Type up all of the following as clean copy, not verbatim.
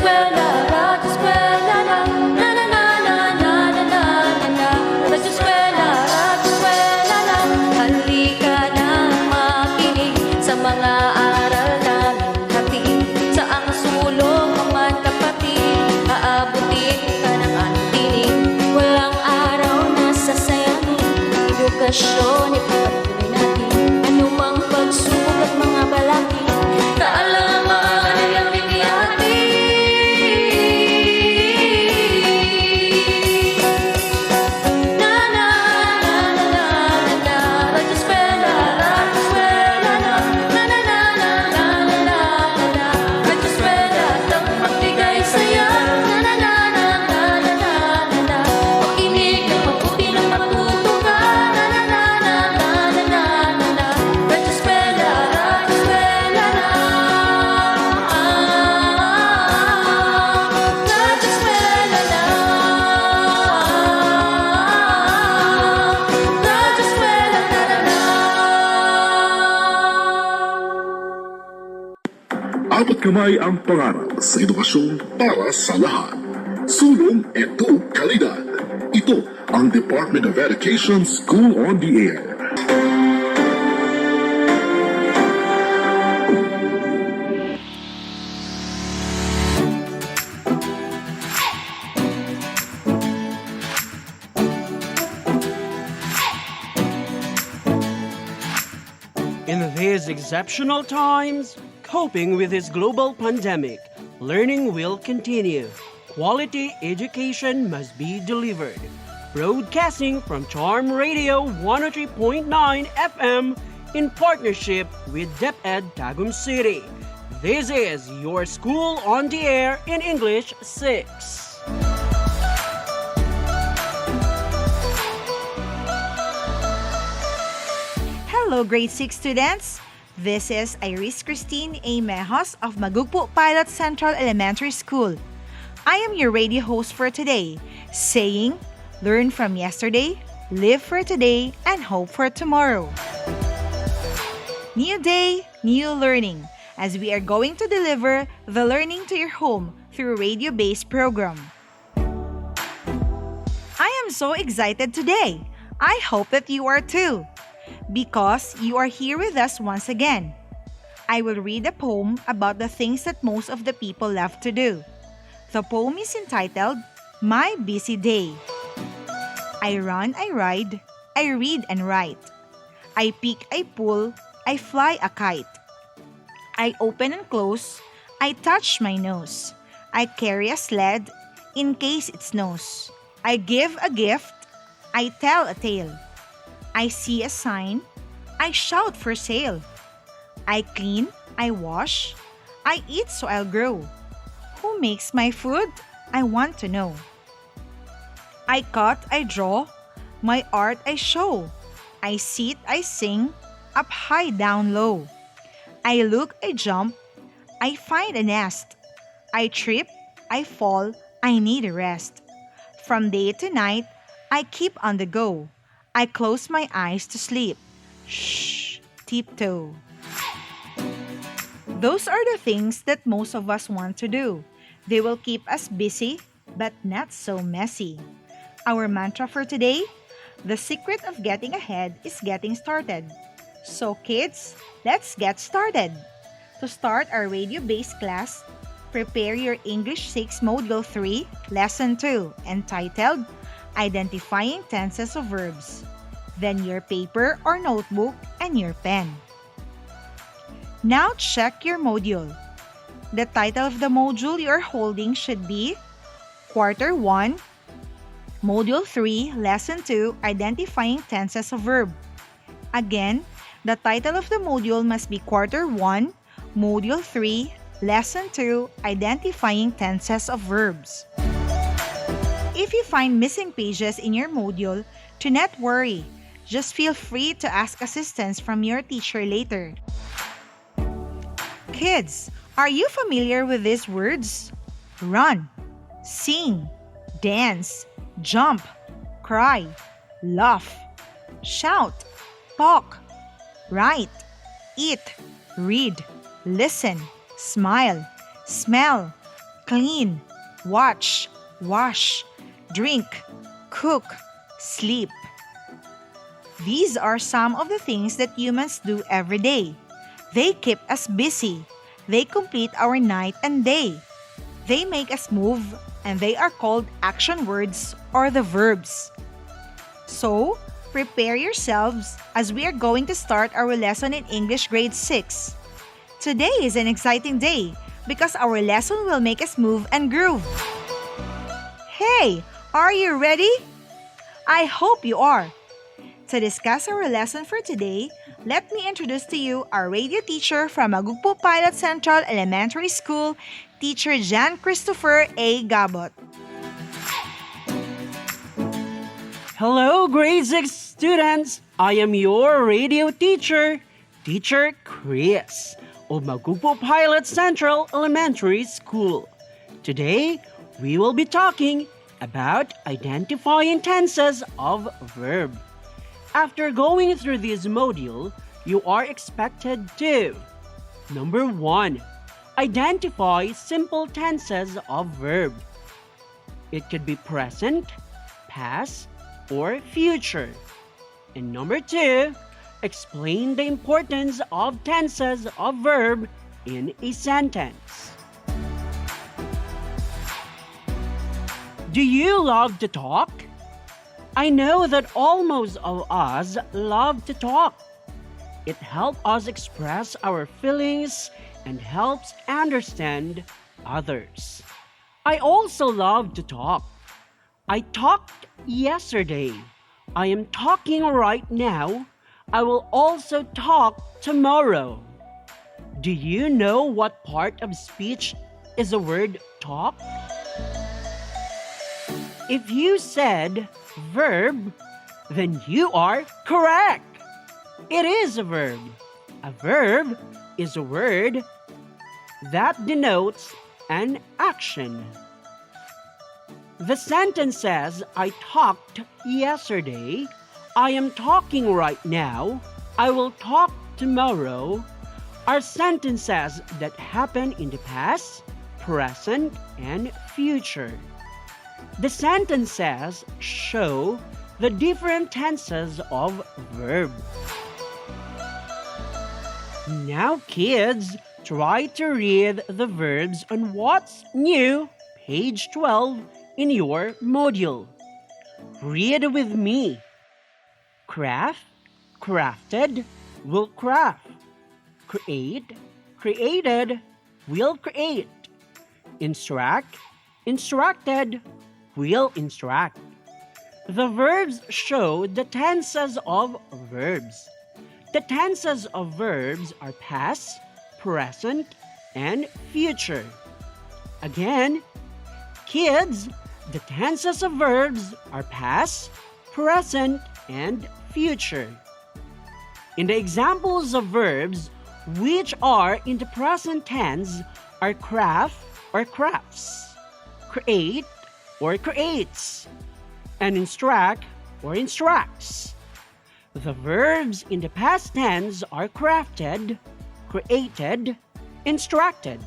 eskwela, radyo eskwela na. Na na na na na na na na na. Radyo eskwela na. Halika na makinig sa mga aral namin hatid. Saang sulong ka man kapatid, aabutin ka ng aming tinig. Walang araw na sasayangin, edukasyon ipagpatuloy natin. Anumang pagsubok at mga balakid, kaalaman ay ang bibiyati. Na na na na na na na. Radyo eskwela na. Na na na na na na na na. Radyo eskwela, magbigay saya. Na na na na na na na na. Makinig ng mabuti ng matuto ka. Na na na na na na na na. Radyo eskwela na. Radyo eskwela na. Radyo eskwela na na. Apat kamay ang pangarap sa edukasyon para sa lahat. Sulong Edu Kalidad. Ito ang Department of Education School on the Air. In these exceptional times, coping with this global pandemic, learning will continue. Quality education must be delivered. Broadcasting from Charm Radio 103.9 FM in partnership with DepEd Tagum City. This is your School on the Air in English 6. Hello, grade 6 students. This is Iris Christine A. Mejos of Magugpo Pilot Central Elementary School. I am your radio host for today, saying, learn from yesterday, live for today, and hope for tomorrow. New day, new learning, as we are going to deliver the learning to your home through a radio-based program. I am so excited today. I hope that you are too, because you are here with us once again. I will read a poem about the things that most of the people love to do. The poem is entitled, My Busy Day. I run, I ride, I read and write. I pick, I pull, I fly a kite. I open and close, I touch my nose. I carry a sled in case it snows. I give a gift, I tell a tale. I see a sign, I shout for sale. I clean, I wash, I eat so I'll grow. Who makes my food? I want to know. I cut, I draw, my art I show. I sit, I sing, up high, down low. I look, I jump, I find a nest. I trip, I fall, I need a rest. From day to night, I keep on the go. I close my eyes to sleep. Shh, tiptoe. Those are the things that most of us want to do. They will keep us busy, but not so messy. Our mantra for today, the secret of getting ahead is getting started. So kids, let's get started. To start our radio-based class, prepare your English 6 Module 3, Lesson 2, entitled Identifying Tenses of Verbs. Then your paper or notebook and your pen. Now check your module. The title of the module you are holding should be Quarter 1, Module 3, Lesson 2, Identifying Tenses of Verb. Again, the title of the module must be Quarter 1, Module 3, Lesson 2, Identifying Tenses of Verbs. If you find missing pages in your module, do not worry. Just feel free to ask assistance from your teacher later. Kids, are you familiar with these words? Run, sing, dance, jump, cry, laugh, shout, talk, write, eat, read, listen, smile, smell, clean, watch, wash, drink, cook, sleep. These are some of the things that humans do every day. They keep us busy. They complete our night and day. They make us move, and they are called action words or the verbs. So, prepare yourselves as we are going to start our lesson in English grade 6. Today is an exciting day because our lesson will make us move and groove. Hey, are you ready? I hope you are. To discuss our lesson for today, let me introduce to you our radio teacher from Magugpo Pilot Central Elementary School, Teacher Jan Christopher A. Gabot. Hello, grade 6 students! I am your radio teacher, Teacher Chris, of Magugpo Pilot Central Elementary School. Today, we will be talking about identifying tenses of verb. After going through this module, you are expected to: Number 1. Identify simple tenses of verb. It could be present, past, or future. And number 2, explain the importance of tenses of verb in a sentence. Do you love to talk? I know that almost all of us love to talk. It helps us express our feelings and helps understand others. I also love to talk. I talked yesterday. I am talking right now. I will also talk tomorrow. Do you know what part of speech is the word talk? If you said verb, then you are correct. It is a verb. A verb is a word that denotes an action. The sentence says, I talked yesterday, I am talking right now, I will talk tomorrow, are sentences that happen in the past, present, and future. The sentences show the different tenses of verb. Now kids, try to read the verbs on What's New, page 12 in your module. Read with me. Craft, crafted, will craft. Create, created, will create. Instruct, instructed, will instruct. The verbs show the tenses of verbs. The tenses of verbs are past, present, and future. Again, kids, the tenses of verbs are past, present, and future. In the examples of verbs which are in the present tense are craft or crafts, create or creates, and instruct or instructs. The verbs in the past tense are crafted, created, instructed.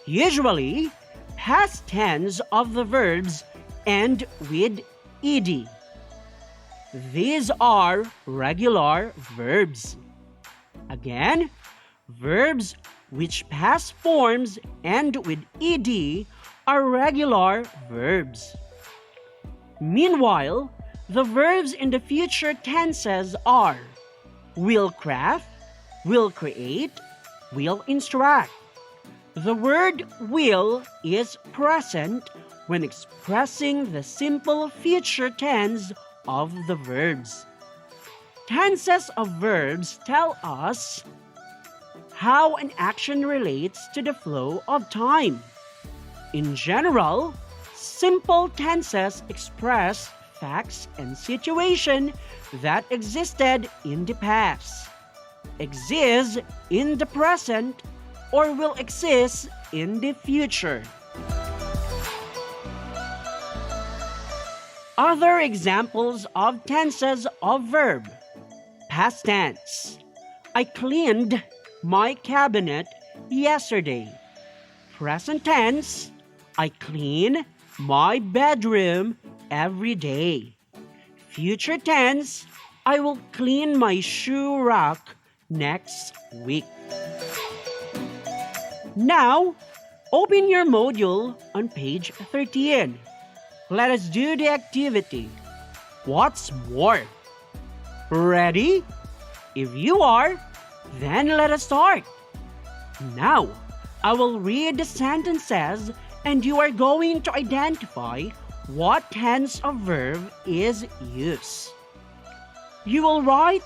Usually, past tense of the verbs end with ed. These are regular verbs. Again, verbs which past forms end with ed are regular verbs. Meanwhile, the verbs in the future tenses are will craft, will create, will instruct. The word will is present when expressing the simple future tense of the verbs. Tenses of verbs tell us how an action relates to the flow of time. In general, simple tenses express facts and situation that existed in the past, exist in the present, or will exist in the future. Other examples of tenses of verb. Past tense. I cleaned my cabinet yesterday. Present tense. I clean my bedroom every day. Future tense, I will clean my shoe rack next week. Now, open your module on page 13. Let us do the activity. What's more? Ready? If you are, then let us start. Now, I will read the sentences and you are going to identify what tense of verb is used. You will write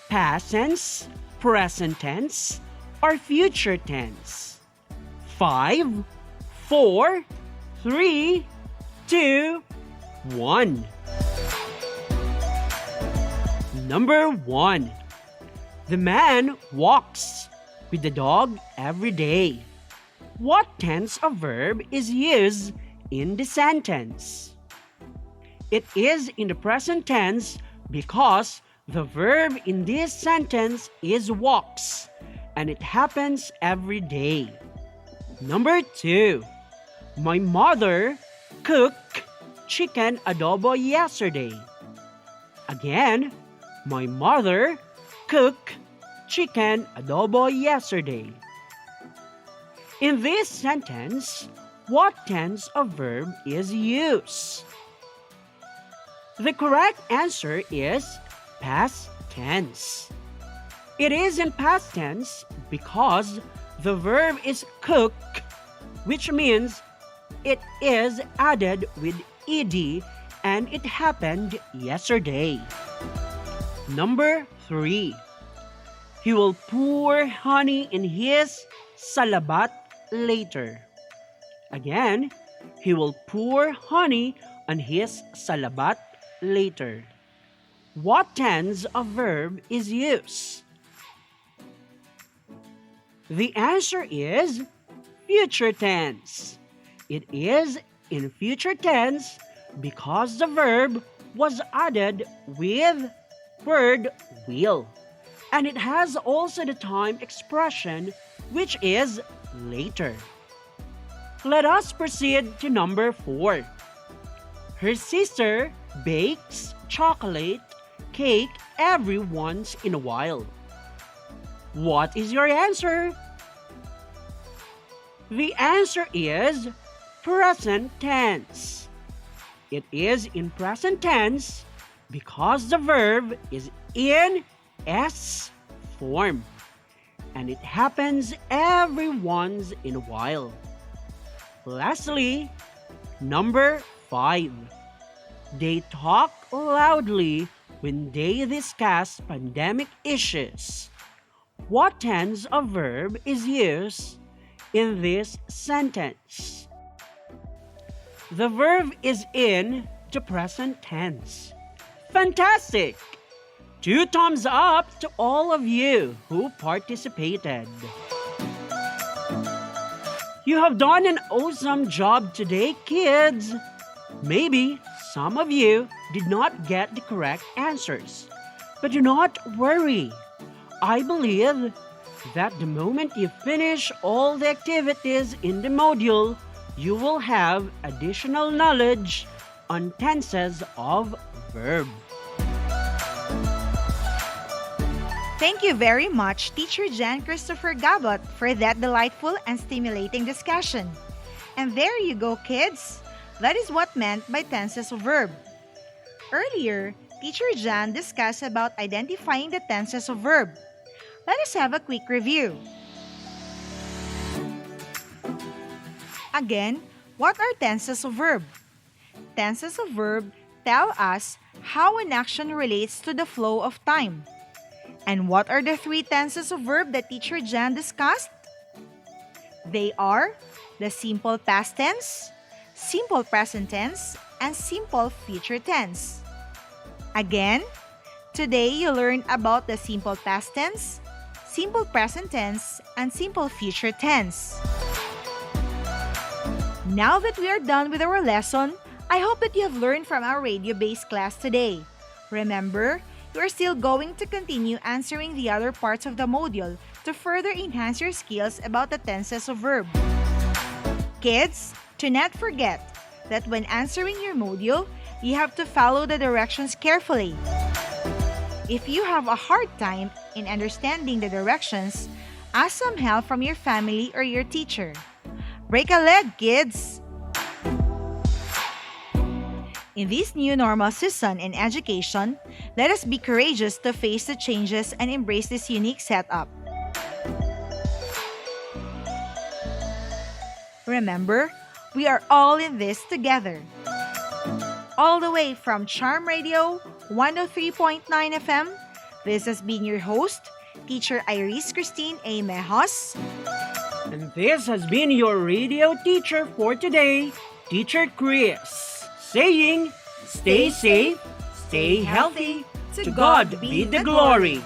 past tense, present tense, or future tense. 5, 4, 3, 2, 1. Number 1. The man walks with the dog every day. What tense of verb is used in the sentence? It is in the present tense because the verb in this sentence is walks and it happens every day. Number 2. My mother cooked chicken adobo yesterday. Again, my mother cooked chicken adobo yesterday. In this sentence, what tense of verb is used? The correct answer is past tense. It is in past tense because the verb is cook, which means it is added with ed and it happened yesterday. Number 3. He will pour honey in his salabat later. Again, he will pour honey on his salabat later. What tense of verb is used? The answer is future tense. It is in future tense because the verb was added with word will. And it has also the time expression, which is later. Let us proceed to number 4. Her sister bakes chocolate cake every once in a while. What is your answer? The answer is present tense. It is in present tense because the verb is in S form and it happens every once in a while. Lastly, number 5. They talk loudly when they discuss pandemic issues. What tense of verb is used in this sentence? The verb is in the present tense. Fantastic! 2 thumbs up to all of you who participated. You have done an awesome job today, kids. Maybe some of you did not get the correct answers, but do not worry. I believe that the moment you finish all the activities in the module, you will have additional knowledge on tenses of verb. Thank you very much, Teacher Jan Christopher Gabot, for that delightful and stimulating discussion. And there you go, kids. That is what meant by tenses of verb. Earlier, Teacher Jan discussed about identifying the tenses of verb. Let us have a quick review. Again, what are tenses of verb? Tenses of verb tell us how an action relates to the flow of time. And what are the 3 tenses of verb that Teacher Jan discussed? They are the simple past tense, simple present tense, and simple future tense. Again, today you learned about the simple past tense, simple present tense, and simple future tense. Now that we are done with our lesson, I hope that you have learned from our radio-based class today. Remember, you are still going to continue answering the other parts of the module to further enhance your skills about the tenses of verb. Kids, To not forget that when answering your module, you have to follow the directions carefully. If you have a hard time in understanding the directions, ask some help from your family or your teacher. Break a leg, kids! In this new normal season in education, let us be courageous to face the changes and embrace this unique setup. Remember, we are all in this together. All the way from Charm Radio 103.9 FM, this has been your host, Teacher Iris Christine A. Mejos. And this has been your radio teacher for today, Teacher Chris, saying, stay safe, stay healthy, to God be the glory.